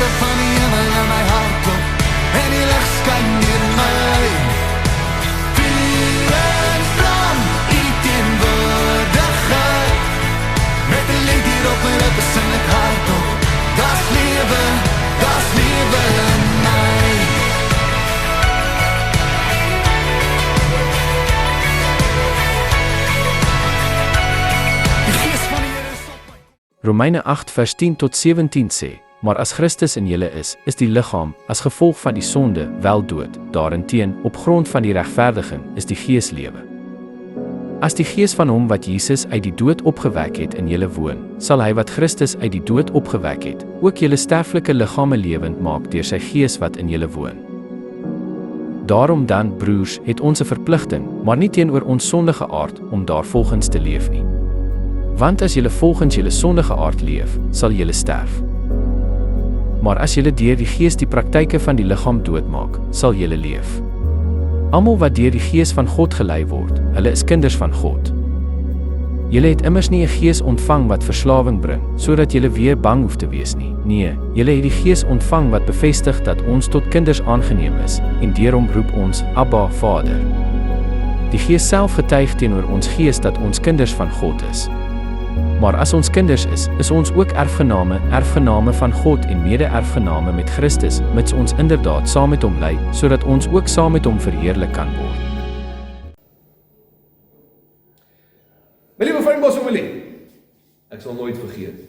liefde van die hemel in my hart op, en die lig skyn in my. Vuur en vlam, u teenwoordigheid, met die lied hier op my lippe sing ek hardop, daar's lewe in my. Die gees van die Here is op my. Romeine 8 vers 10 tot 17 sê, maar as Christus in julle is die liggaam, as gevolg van die sonde, wel dood, daarenteen, op grond van die regverdiging, is die gees lewe. As die gees van hom wat Jesus uit die dood opgewek het in julle woon, sal hy wat Christus uit die dood opgewek het, ook julle sterflike liggame lewend maak deur sy gees wat in julle woon. Daarom dan, broers, het ons 'n verpligting, maar nie teenoor ons sondige aard, om daarvolgens te leef nie. Want as julle volgens julle sondige aard leef, sal julle sterf. Maar as julle deur die gees die praktyke van die liggaam doodmaak, sal julle leef. Almal wat deur die gees van God gelei word, hulle is kinders van God. Julle het immers nie 'n gees ontvang wat verslawing bring, sodat julle weer bang hoef te wees nie. Nee, julle het die gees ontvang wat bevestig dat ons tot kinders aangeneem is, en deur hom roep ons, Abba, Vader. Die gees self getuig teenoor ons gees dat ons kinders van God is. Maar as ons kinders is ons ook erfgename van God en mede-erfgename met Christus, mits ons inderdaad saam met hom ly, sodat ons ook saam met hom verheerlik kan word. My liewe Fynbos familie, ek sal nooit vergeet.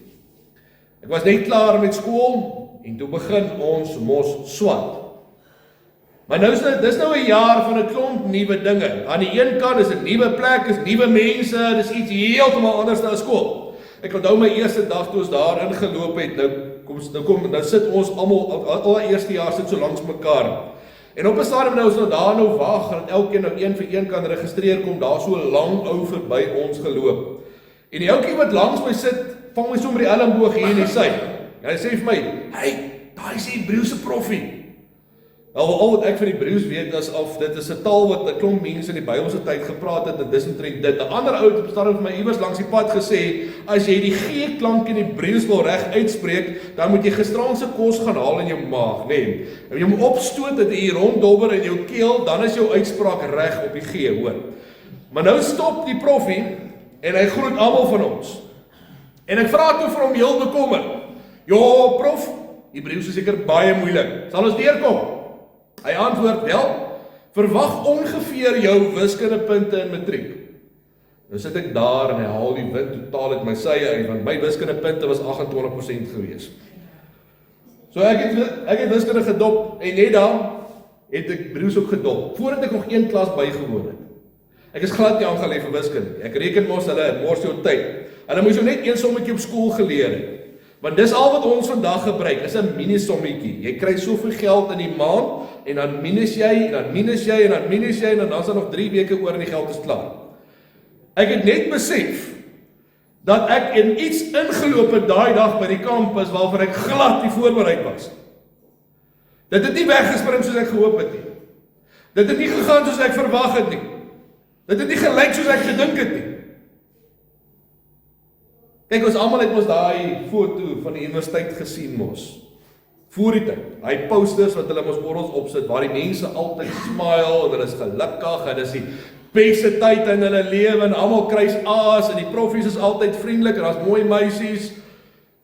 Ek was net klaar met skool en toe begin ons mos swat. Maar dis nou 'n jaar van 'n klomp nuwe dinge. Aan die een kant is dit nuwe plek, is nuwe mense, dis iets heeltemal anders as skool. Ek onthou my eerste dag toe ons daar ingeloop het, nou sit ons almal, al eerstejaars sit so langs mekaar. En op 'n stadium nou is ons daar wag, en elkeen nou een vir een kan registreer, kom daar so 'n lang ou verby ons geloop. En die ouetjie wat langs my sit, vang my sommer die elmboog hier in die sy. En hy sê vir my, "Hey, daai is die Hebreëse proffie." Al wat ek van die Hebreëus weet is of dit is 'n taal wat 'n klomp mense in die Bybelse tyd gepraat het, en dis omtrent dit. 'n Ander ou het op stadium vir my iewers langs die pad gesê, as jy die G-klank in Hebreëus wil reg uitspreek, dan moet jy gisteraandse kos gaan haal in jou maag, nee. En jy moet opstoot dat jy ronddobber in jou keel, dan is jou uitspraak reg op die G, hoor. Maar nou stop die proffie en hy groet almal van ons. En ek vra toe vir hom heel bekommerd, "Ja, prof, Hebreëus is seker baie moeilik. Sal ons deurkom?" Hy antwoord, "Wel, verwag ongeveer jou wiskundepunte in matriek." Nou sit ek daar en hy haal die wind totaal uit my sye uit, want my wiskundepunte was 28% gewees. So ek het wiskunde gedop, en net dan het ek Hebreëus ook gedop, voordat ek nog een klas bygewoon het. Ek is glad nie aangelê vir wiskunde. Ek reken mos hulle mors jou tyd. Hulle moes jou net een sommetjie op skool geleer het. Want dis al wat ons vandag gebruik, is 'n mini-sommetjie. Jy kry soveel geld in die maand, en dan minus jy, en dan minus jy, en dan minus jy, en dan is daar nog 3 weke oor en die geld is klaar. Ek het net besef, dat ek in iets ingeloop het daai dag by die kampus, waarvoor ek glad nie voorbereid was. Dit het nie weggespring soos ek gehoop het nie. Dit het nie gegaan soos ek verwag het nie. Dit het nie gelyk soos ek gedink het nie. Kyk, ons almal het mos daai foto van die universiteit gesien mos. Voor die tyd, daai posters wat hulle mos oral opsit, waar die mense altyd smile, en hulle is gelukkig, en dis die beste tyd in hulle lewe, en almal kruis A's, en die proffies is altyd vriendelik, en daar's mooi meisies.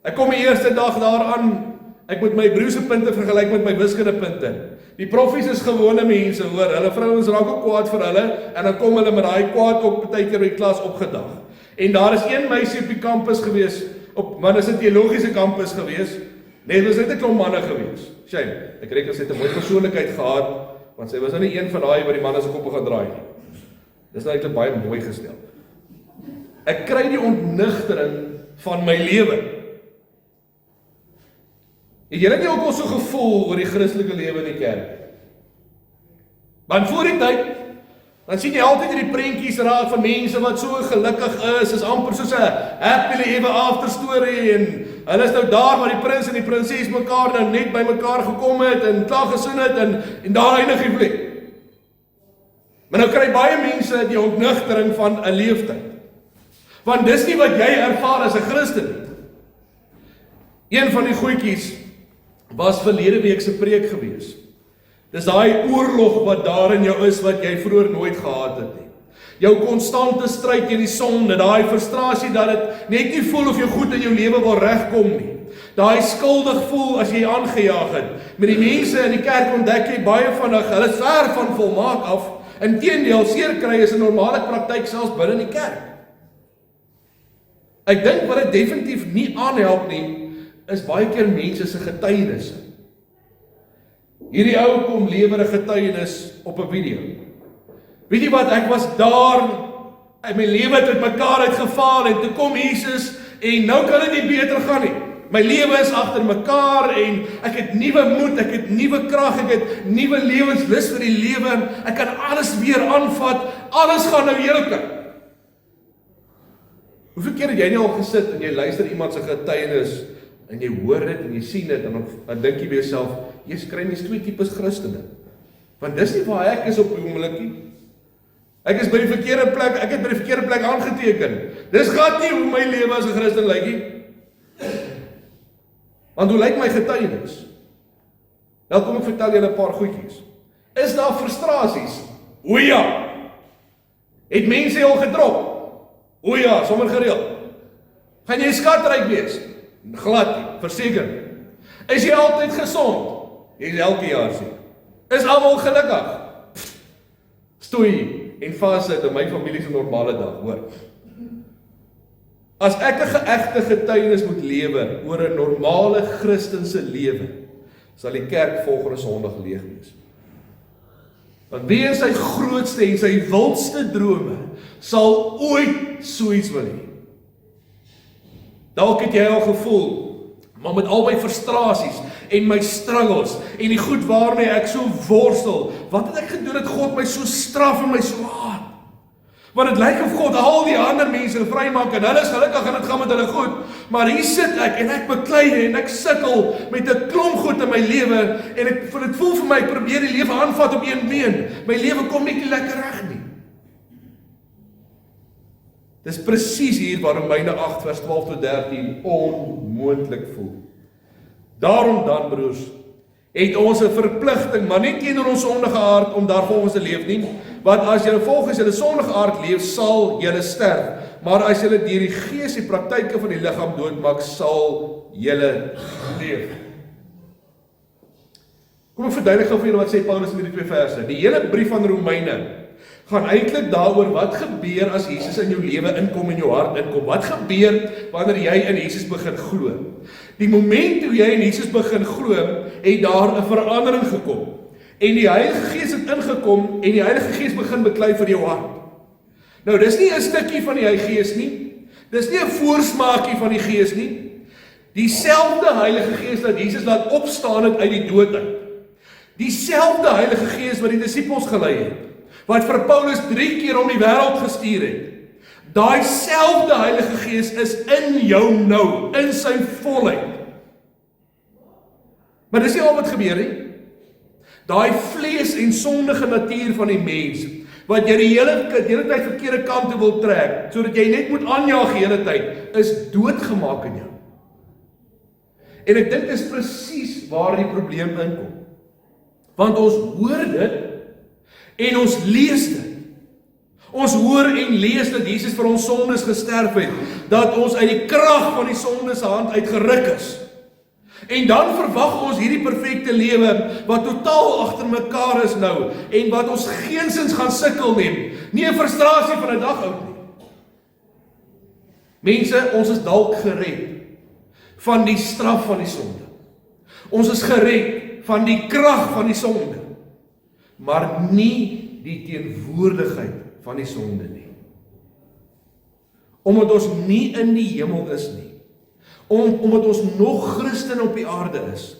Ek kom die eerste dag daaraan, ek moet my Hebreëse punte vergelyk met my wiskundepunte. Die proffies is gewone mense, hoor, hulle vrouens raak ook kwaad vir hulle, en dan kom hulle met daai kwaad ook partykeer by die klas opgedag. En daar is een meisie op die kampus gewees, want is 'n teologiese kampus gewees. Nee, dit was net 'n klomp manne gewees. Shame, ek reken sy het 'n mooi persoonlikheid gehad, want sy was nou nie een van daai wat die manne se koppe gaan draai nie. Dis nou eintlik baie mooi gestel. Ek kry die ontnigtering van my lewe. Het julle nie ook al so gevoel oor die Christelike lewe in die kerk? Want voor die tyd, dan sien jy altyd hierdie prentjies raak van mense wat so gelukkig is amper soos 'n happily ever after story, en hulle is nou daar waar die prins en die prinses mekaar nou net by mekaar gekom het, en klaar gesoen het, en daar eindig die fliek. Maar nou kry baie mense die ontnigtering van 'n leeftyd. Want dis nie wat jy ervaar as 'n Christen nie. Een van die goetjies was verlede week se preek gewees. Dis daai oorlog wat daar in jou is, wat jy vroeër nooit gehad het nie. Jou konstante stryd teen die sonde, daai frustrasie dat dit net nie voel of jy goed in jou lewe wil regkom nie. Daai skuldig voel as jy aangejaag het. Met die mense in die kerk ontdek jy baie vinnig, hulle is ver van volmaak af. Inteendeel, seer kry is 'n normale praktyk selfs binne in die kerk. Ek dink wat dit definitief nie aanhelp nie, is baie keer mense se getuienisse. Hierdie ou kom lewer 'n getuienis op 'n video. Weet jy wat, ek was daar, en my lewe het uitmekaar uitgeval, en toe kom Jesus, en nou kan dit nie beter gaan nie. My lewe is agter mekaar, en ek het nuwe moed, ek het nuwe krag, ek het nuwe lewenslus vir die lewe, ek kan alles weer aanvat, alles gaan nou heerlik. Hoeveel keer het jy nie al gesit, en jy luister iemand se getuienis, en jy hoor dit, en jy sien dit, en dan dink jy by jouself, jy kry nie twee tipes Christene, want dis nie waar ek is op die oomblik nie. Ek is by die verkeerde plek, ek het by die verkeerde plek aangeteken. Dis glad nie hoe my lewe as 'n Christen lyk nie. Want hoe lyk my getuienis? Nou kom ek vertel julle 'n paar goedjies. Is daar frustrasies? O ja. Het mense jou gedrop? O ja, sommer gereeld. Gaan jy skatryk wees? Glad nie, verseker. Is jy altyd gesond? Jy is elke jaar siek. Is almal gelukkig? Stoei en vassit in my familie se normale dag, hoor. As ek 'n egte getuienis moet lewer oor 'n normale Christense lewe, sal die kerk volgende Sondag leeg wees. Want wie in sy grootste en sy wildste drome sal ooit so iets wil hê? Dalk het jy al gevoel, maar met al my frustrasies en my struggles en die goed waarmee ek so worstel, wat het ek gedoen dat God my so straf en my so haat? Want dit lyk of God al die ander mense vrymaak en hulle is gelukkig en dit gaan met hulle goed, maar hier sit ek en ek beklei en ek sukkel met 'n klomp goed in my lewe en dit voel vir my ek probeer die lewe aanvat op een been. My lewe kom net nie lekker reg nie. Dis presies hier waar Romeine 8 vers 12 tot 13 onmoontlik voel. Daarom dan, broers, het ons 'n verpligting, maar nie teenoor ons sondige aard om daarvolgens te leef nie, want as julle volgens julle sondige aard leef, sal julle sterf, maar as julle deur die gees die praktyke van die liggaam doodmaak, sal julle leef. Kom ek verduidelik gou vir julle wat sê Paulus in hierdie twee verse. Die hele brief van Romeine gaan eintlik daaroor wat gebeur as Jesus in jou lewe inkom en jou hart inkom. Wat gebeur wanneer jy in Jesus begin glo? Die moment toe jy in Jesus begin glo, het daar 'n verandering gekom. En die Heilige Gees het ingekom en die Heilige Gees begin beklei vir jou hart. Nou, dis nie 'n stukkie van die Heilige Gees nie. Dis nie 'n voorsmaakie van die Gees nie. Dieselfde Heilige Gees wat Jesus laat opstaan het uit die dood uit. Dieselfde Heilige Gees wat die disippels gelei het, wat vir Paulus 3 keer om die wêreld gestuur het. Daai selfde Heilige Gees is in jou nou, in sy volheid. Maar dis nie al wat gebeur nie. Daai vlees en sondige natuur van die mens, wat jy die hele tyd verkeerde kant toe wil trek, sodat jy net moet aanjaag die hele tyd, is doodgemaak in jou. En ek dink dis presies waar die probleem inkom. Want ons hoor dit, en ons lees dit. Ons hoor en lees dat Jesus vir ons sondes gesterf het, dat ons uit die krag van die sonde se hand uitgeruk is. En dan verwag ons hierdie perfekte lewe, wat totaal agter mekaar is nou, en wat ons geensins gaan sukkel neem, nie 'n frustrasie van 'n dag oud nie. Mense, ons is dalk gered van die straf van die sonde. Ons is gered van die krag van die sonde, maar nie die teenwoordigheid van die sonde nie. Omdat ons nie in die hemel is nie, omdat ons nog Christen op die aarde is,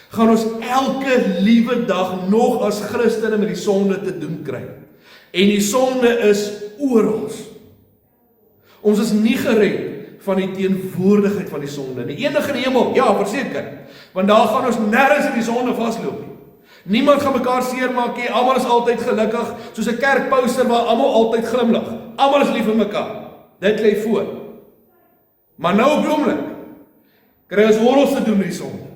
gaan ons elke liewe dag nog as Christene met die sonde te doen kry. En die sonde is oral. Ons is nie gered van die teenwoordigheid van die sonde nie. Eendag in die hemel, ja, verseker, want daar gaan ons nêrens in die sonde vasloop nie. Niemand gaan mekaar seermaak nie, almal is altyd gelukkig, soos 'n kerkposter waar almal altyd glimlag. Almal is lief vir mekaar. Dit lê voor. Maar nou op die oomblik kry ons oorlog te doen met die sonde.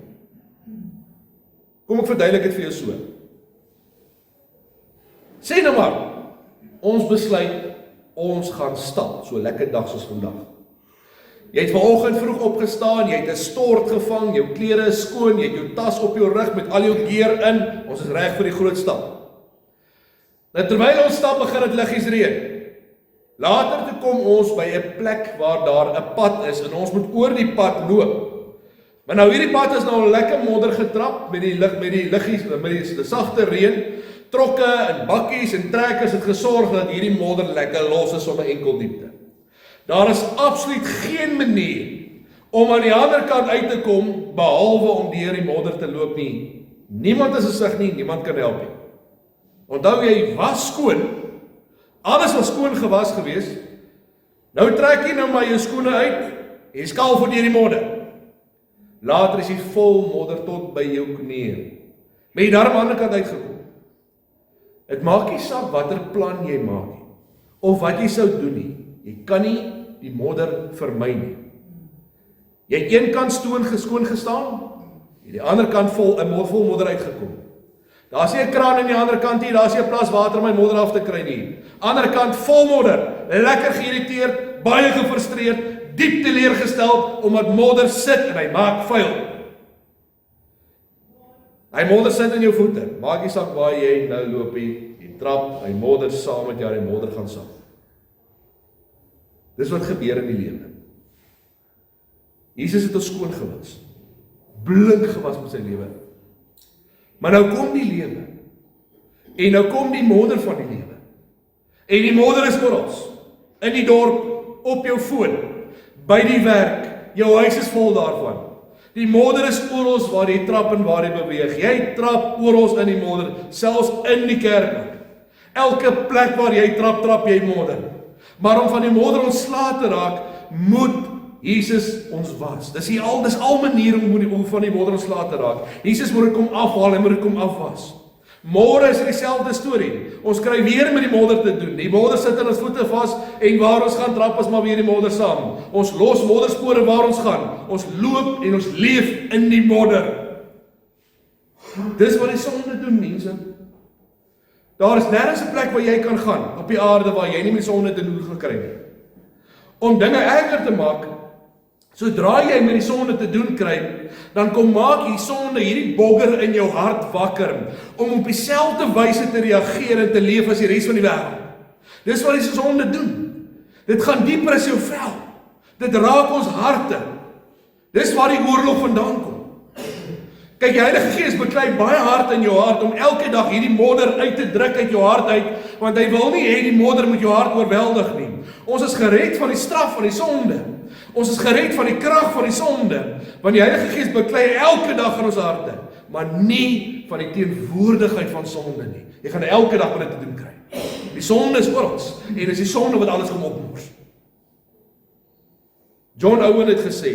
Kom ek verduidelik dit vir jou so. Sê nou maar, ons besluit, ons gaan stap, so lekker dag soos vandag. Jy het vanoggend vroeg opgestaan, jy het 'n stort gevang, jou klere is skoon, jy het jou tas op jou rug met al jou gear in, ons is reg vir die groot stap. Nou terwyl ons stap, begin dit liggies reën. Later toe kom ons by 'n plek waar daar 'n pad is en ons moet oor die pad loop. Maar nou hierdie pad is nou lekker modder getrap met die liggies, met die sagte reën. Trokke en bakkies en trekkers het gesorg dat hierdie modder lekker los is op 'n enkel diepte. Daar is absoluut geen manier om aan die ander kant uit te kom, behalwe om deur die modder te loop nie. Niemand is gesig nie, niemand kan help nie. Onthou jy was skoon, alles was skoon gewas gewees. Nou trek jy nou maar jou skoene uit, jy skaal voor deur die modder. Later is jy vol modder tot by jou knieë. Maar jy daar aan die ander kant uitgekom. Dit maak nie saak watter plan jy maak nie, of wat jy sou doen nie. Jy kan nie die modder vermy nie. Jy het een kant skoon gestaan, jy die ander kant vol modder uitgekom. Daar's nie 'n kraan aan die ander kant nie, daar's nie 'n plas water om my modder af te kry nie. Ander kant vol modder, lekker geïrriteerd, baie gefrustreerd, diep teleurgestel omdat modder sit en hy maak vuil. Hy modder sit in jou voete, maak nie saak waar jy nou loop nie, jy trap, hy modder saam met jou, hy modder gaan saam. Dis wat gebeur in die lewe. Jesus het ons skoon gewas, blink gewas met sy lewe. Maar nou kom die lewe, en nou kom die modder van die lewe. En die modder is oral, in die dorp, op jou foon, by die werk, jou huis is vol daarvan. Die modder is oral waar jy trap en waar jy beweeg. Jy trap oral in die modder, selfs in die kerk. Elke plek waar jy trap, trap jy modder. Maar om van die modder ontslae te raak, moet Jesus ons was. Dis al maniere om van die modder ontslae te raak. Jesus moet dit kom afhaal, hy moet dit kom afwas. Môre is dieselfde storie. Ons kry weer met die modder te doen. Die modder sit in ons voete vas en waar ons gaan trap is maar weer die modder saam. Ons los modderspore waar ons gaan. Ons loop en ons leef in die modder. Dis wat die sonde doen, mense. Daar is nergens 'n plek waar jy kan gaan op die aarde waar jy nie met sonde te doen gaan kry nie. Om dinge erger te maak, sodra jy met die sonde te doen kry, dan kom maak die sonde hierdie bogger in jou hart wakker, om op dieselfde wyse te reageer en te leef as die res van die wêreld. Dis wat die sonde doen. Dit gaan dieper as jou vel. Dit raak ons harte. Dis waar die oorlog vandaan kom. Kyk, die Heilige Gees beklei baie hard in jou hart, om elke dag hierdie modder uit te druk uit jou hart uit, want hy wil nie hê die modder moet jou hart oorweldig nie. Ons is gered van die straf van die sonde. Ons is gered van die krag van die sonde, want die Heilige Gees beklei elke dag in ons harte, maar nie van die teenwoordigheid van sonde nie. Jy gaan elke dag met dit te doen kry. Die sonde is oral, en dis die sonde wat alles kom opmors. John Owen het gesê,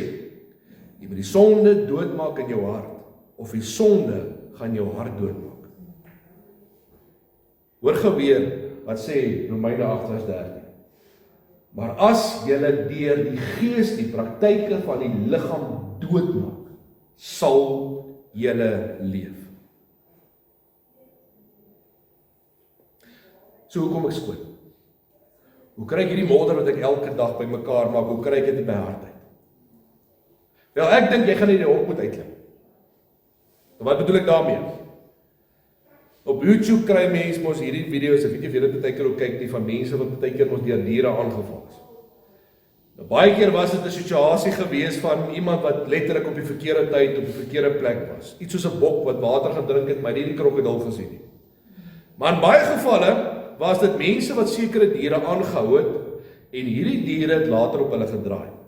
jy moet die sonde doodmaak in jou hart, of die sonde gaan jou hart doodmaak. Hoor gou weer wat sê Romeine 8:13. Maar as julle deur die Gees die praktyke van die liggaam doodmaak, sal julle leef. So hoe kom ek skoon? Hoe kry ek hierdie modder wat ek elke dag bymekaar maak, hoe kry ek dit in my hart uit? Wel, ek dink jy gaan nie die hok moet uitklim. Wat bedoel ek daarmee? Op YouTube kry mense mos hierdie video's, ek weet nie of julle baie keer ook kyk nie, van mense wat baie keer mos deur diere aangeval is. Nou, baie keer was dit 'n situasie gewees van iemand wat letterlik op die verkeerde tyd op die verkeerde plek was. Iets soos 'n bok wat water gedrink het, maar nie die krokodil gesien nie. Maar in baie gevalle was dit mense wat sekere diere aangehou het en hierdie diere het later op hulle gedraai.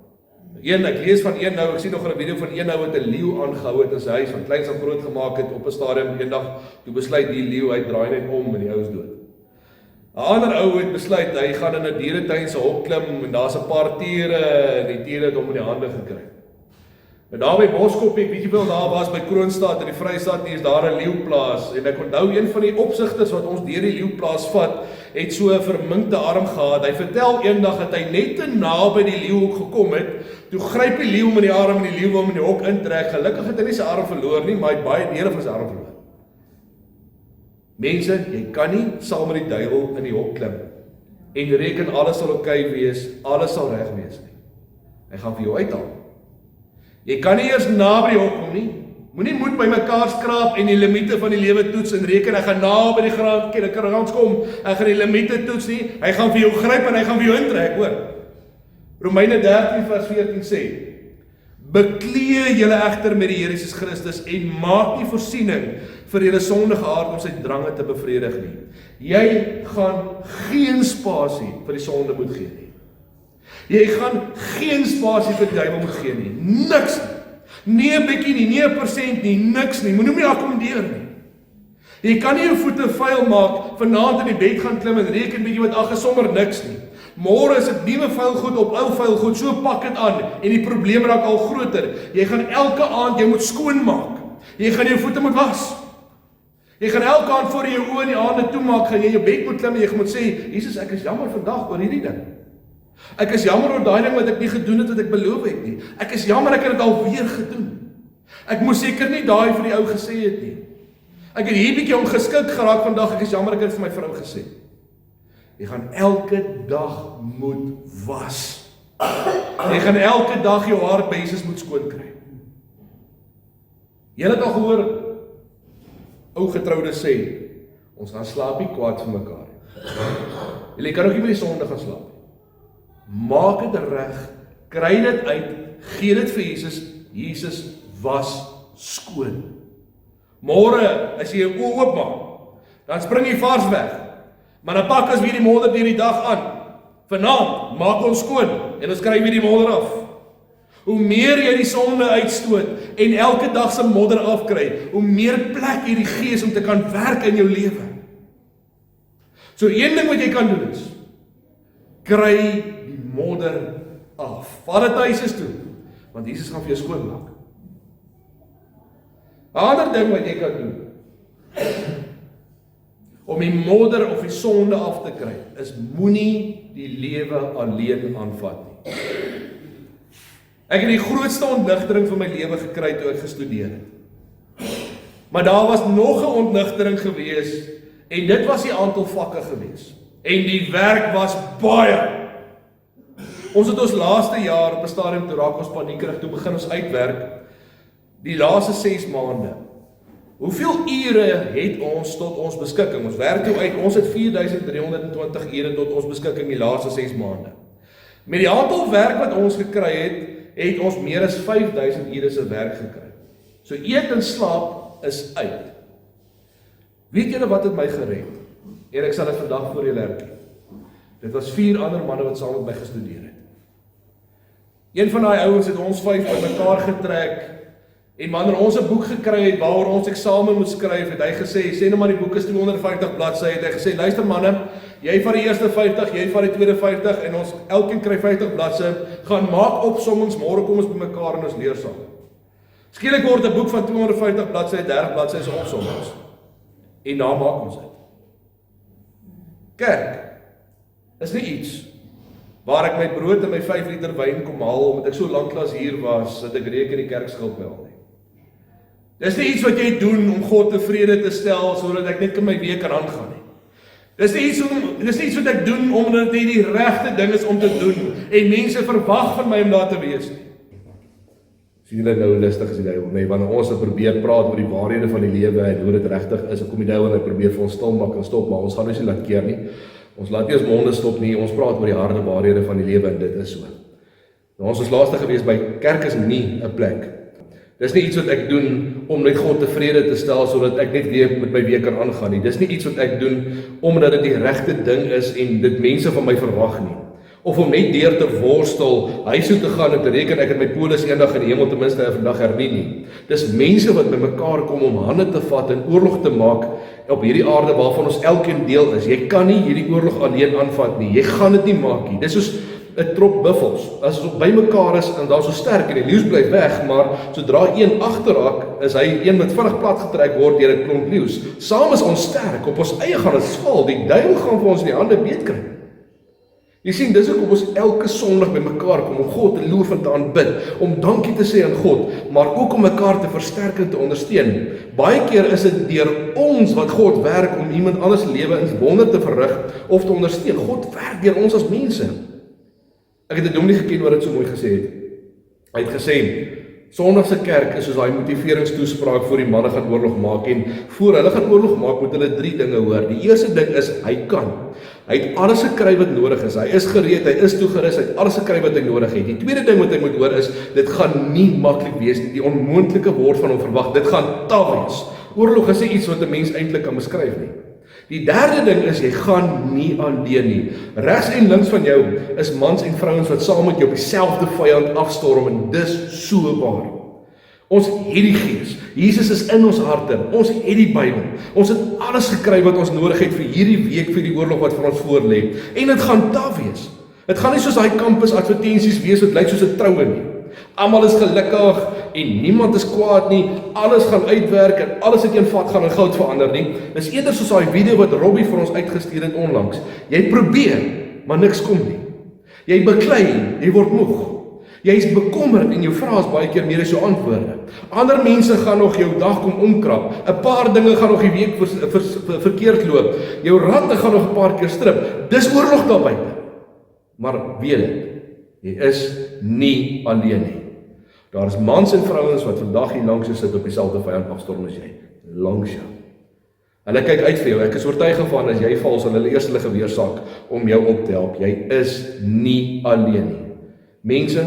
Ek lees van een nou, ek sien nog 'n video van een nou wat 'n leeu aangehou het in sy huis, van kleins af groot gemaak het op 'n stadium eendag, toe besluit die leeu, hy draai net om en die ou is dood. 'n Ander ou het besluit, hy gaan in 'n dieretuin se hok klim en daar's 'n paar tiere en die tiere het hom in die hande gekry. En daar by Boskoppie, ek weet jy wel, daar was by Kroonstad in die Vrystaat nie, is daar 'n leeuplaas en ek onthou een van die opsigters wat ons deur die leeuplaas vat, het so 'n verminkte arm gehad. Hy vertel eendag dat hy net te naby die leeuhok gekom het. Toe gryp die leeu hom in die arm en die leeu hom in die hok intrek. Gelukkig het hy nie sy arm verloor nie, maar hy het baie dele van sy arm verloor. Mense, jy kan nie saam met die duiwel in die hok klim en reken alles sal oukei wees, alles sal reg wees nie. Hy gaan vir jou uithaal. Jy kan nie eers naby die hok kom nie. Moenie moed by mekaar skraap en die limite van die lewe toets en reken, ek gaan naby die krans kom, ek gaan die limite toets nie, hy gaan vir jou gryp en hy gaan vir jou intrek, hoor. Romeine 13 vers 14 sê, beklee julle egter met die Here Jesus Christus en maak nie voorsiening vir julle sondige aard om sy drange te bevredig nie. Jy gaan geen spasie vir die sonde moet gee nie. Jy gaan geen spasie vir die duiwel moet gee nie. Niks nie. Nie 'n bietjie nie, nie 1% nie, niks nie. Moenie akkommodeer nie. Jy kan nie jou voete vuil maak, vanaand in die bed gaan klim en reken bietjie wat ag is sommer niks nie. Môre is dit nuwe vuil goed op ou vuil goed, so pak dit aan en die probleem raak al groter. Jy gaan elke aand jy moet skoon maak. Jy gaan jou voete moet was. Jy gaan elke aand voor jy jou oë en die hande toemaak, gaan jy jou bed moet klim en jy moet sê, Jesus, ek is jammer vandag oor hierdie ding. Ek is jammer oor daai ding wat ek nie gedoen het wat ek beloof het nie. Ek is jammer ek het dit alweer gedoen. Ek moes seker nie daai vir die ou gesê het nie. Ek het hier bietjie ongeskik geraak vandag, ek is jammer ek het dit vir my vrou gesê. Jy gaan elke dag moet was. Jy gaan elke dag jou haarbeisies moet skoon kry. Jy het al gehoor, ou getroudes sê, ons gaan slaap nie kwaad vir mekaar. Jy kan ook nie met die sonde gaan slaap. Maak dit reg, kry dit uit, gee dit vir Jesus, Jesus was skoon. Môre, as jy jou oë oopmaak, dan spring jy vars weg. Maar dan pak ons weer die modder deur die dag aan. Vanaand, maak ons skoon, en ons kry weer die modder af. Hoe meer jy die sonde uitstoot, en elke dag se modder afkry, hoe meer plek hier die Gees om te kan werk in jou lewe. So een ding wat jy kan doen is, kry die modder af. Vat dit na Jesus toe, want Jesus gaan vir jou skoon maak. 'n Ander ding wat jy kan doen, om die modder of die sonde af te kry, is moenie die lewe alleen aanvat nie. Ek het die grootste ontnigtering van my lewe gekry toe ek gestudeer het. Maar daar was nog 'n ontnigtering gewees, en dit was die aantal vakke gewees. En die werk was baie. Ons het ons laaste jaar op 'n stadium toe raak ons paniekerig, toe begin ons uitwerk, die laaste 6 maande. Hoeveel ure het ons tot ons beskikking? Ons werk toe uit, ons het 4320 ure tot ons beskikking die laaste 6 maande. Met die aantal werk wat ons gekry het, het ons meer as 5000 ure se werk gekry. So eet en slaap is uit. Weet julle wat het my gered? En ek sal dit vandag voor julle erken. Dit was 4 ander manne wat saam met my gestudeer het. Een van daai ouens het ons 5 bymekaar getrek, en wanneer ons 'n boek gekry het waaroor ons eksamen moet skryf, het hy gesê, sê nou maar die boek is 250 bladsye, het hy gesê, luister manne, jy vat die eerste 50, jy vat die tweede 50, en ons elkeen kry 50 bladsye, gaan maak opsommings, môre kom ons bymekaar en ons leer saam. Skielik word 'n boek van 250 bladsye, 30 bladsye se opsommings. En nou maak ons dit. Kerk is nie iets waar ek my brood en my 5 liter wyn kom haal, omdat ek so lanklaas hier was, dat ek reken die kerkskuld bel nie. Dis nie iets wat jy doen om God tevrede te stel, sodat ek net my week kan aangaan nie. Dis nie iets wat ek doen, omdat dit die regte ding is om te doen, en mense verwag van my om daar te wees nie. Sien julle nou lustig as die duiwel, nee, wanneer ons probeer praat oor die waarhede van die lewe, en hoe dit regtig is, en kom die duiwel en hy probeer vir ons stil maak en stop, maar ons gaan ons nie laat keer nie. Ons laat nie ons monde stop nie, ons praat oor die harde waarhede van die lewe, en dit is so. Nou, ons is laaste gewees by kerk is nie 'n plek. Dis nie iets wat ek doen om net God tevrede te stel, sodat ek net weer met my week kan aangaan nie. Dis nie iets wat ek doen omdat dit die regte ding is en dit mense van my verwag nie. Of om net deur te worstel, huis toe te gaan en te reken ek het my polis eendag in die hemel ten minste vandag hernie nie. Dis mense wat by mekaar kom om hande te vat en oorlog te maak op hierdie aarde waarvan ons elkeen deel is. Jy kan nie hierdie oorlog alleen aanvat nie. Jy gaan dit nie maak nie. Dis soos 'n trop buffels. As ons by mekaar is en daar so sterk en die leeu's bly weg, maar sodra een agterraak, is hy een wat vinnig plat getrek word deur 'n klomp leeu's. Saam is ons sterk, op ons eie gaan ons val, die duiwel gaan vir ons in die hande beetkry. Jy sien, dis hoekom ons elke Sondag bymekaar kom om God te loof en te aanbid, om dankie te sê aan God, maar ook om mekaar te versterk en te ondersteun. Baie keer is dit deur ons wat God werk om iemand anders se lewe in wonder te verrig of te ondersteun. God werk deur ons as mense. Ek het 'n dominee geken wat dit so mooi gesê het. Hy het gesê, Sondag se kerk is soos daai motiveringstoespraak voor die manne gaan oorlog maak en voor hulle gaan oorlog maak moet hulle 3 dinge hoor. Die eerste ding is hy kan. Hy het alles gekry wat nodig is. Hy is gereed, hy is toegerus, hy het alles gekry wat hy nodig het. Die tweede ding wat hy moet hoor is dit gaan nie maklik wees nie. Die onmoontlike word van hom verwag. Dit gaan taaf wees. Oorlog is nie iets wat 'n mens eintlik kan beskryf nie. Die derde ding is jy gaan nie alleen nie. Regs en links van jou is mans en vrouens wat saam met jou op dieselfde vyand afstorm en dis so waar. Ons het die Gees. Jesus is in ons harte. Ons het die Bybel. Ons het alles gekry wat ons nodig het vir hierdie week vir die oorlog wat vir ons voorlê. En dit gaan taaf wees. Dit gaan nie soos daai kampus advertensies wees wat lyk soos 'n troue nie. Almal is gelukkig en niemand is kwaad nie. Alles gaan uitwerk en alles wat jy vat gaan in goud verander nie. Dis eerder soos daai video wat Robbie vir ons uitgestuur het onlangs. Jy probeer, maar niks kom nie. Jy beklei, jy word moeg. Jy is bekommerd en jou vrae is baie keer meer as jou antwoorde. Ander mense gaan nog jou dag kom omkrap. 'n Paar dinge gaan nog die week verkeerd loop. Jou ratte gaan nog 'n paar keer strip. Dis oorlog daar buite. Maar weet dit, jy is nie alleen nie. Daar is mans en vrouens wat vandag hier langs jou sit op dieselfde vyand afstorm as jy. Langs jou. Hulle kyk uit vir jou. Ek is oortuig van as jy val, sal hulle eers hulle geweer sak om jou op te help. Jy is nie alleen nie. Mense,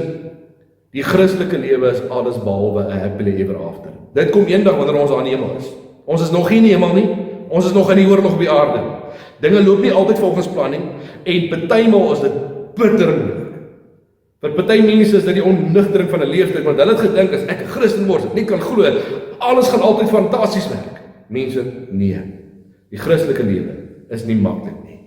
die Christelike lewe is alles behalwe 'n happily ever after. Dit kom eendag wanneer ons aan die hemel is. Ons is nog nie in die hemel nie. Ons is nog in die oorlog op die aarde. Dinge loop nie altyd volgens plan nie en partymal is dit bitter moeilik. Vir party mense is dit die onnigtering van 'n leeftyd, want hulle het gedink as ek 'n Christen word, ek nie kan glo, alles gaan altyd fantasties werk. Mense, nee. Die Christelike lewe is nie maklik nie.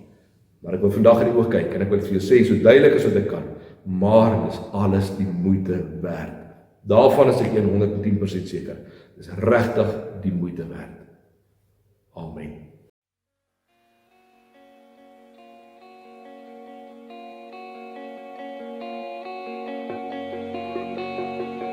Maar ek wil vandag in die oog kyk en ek wil vir jou sê so duidelik as wat ek kan, maar dis alles die moeite werd. Daarvan is ek 110% seker. Dis regtig die moeite werd. Amen.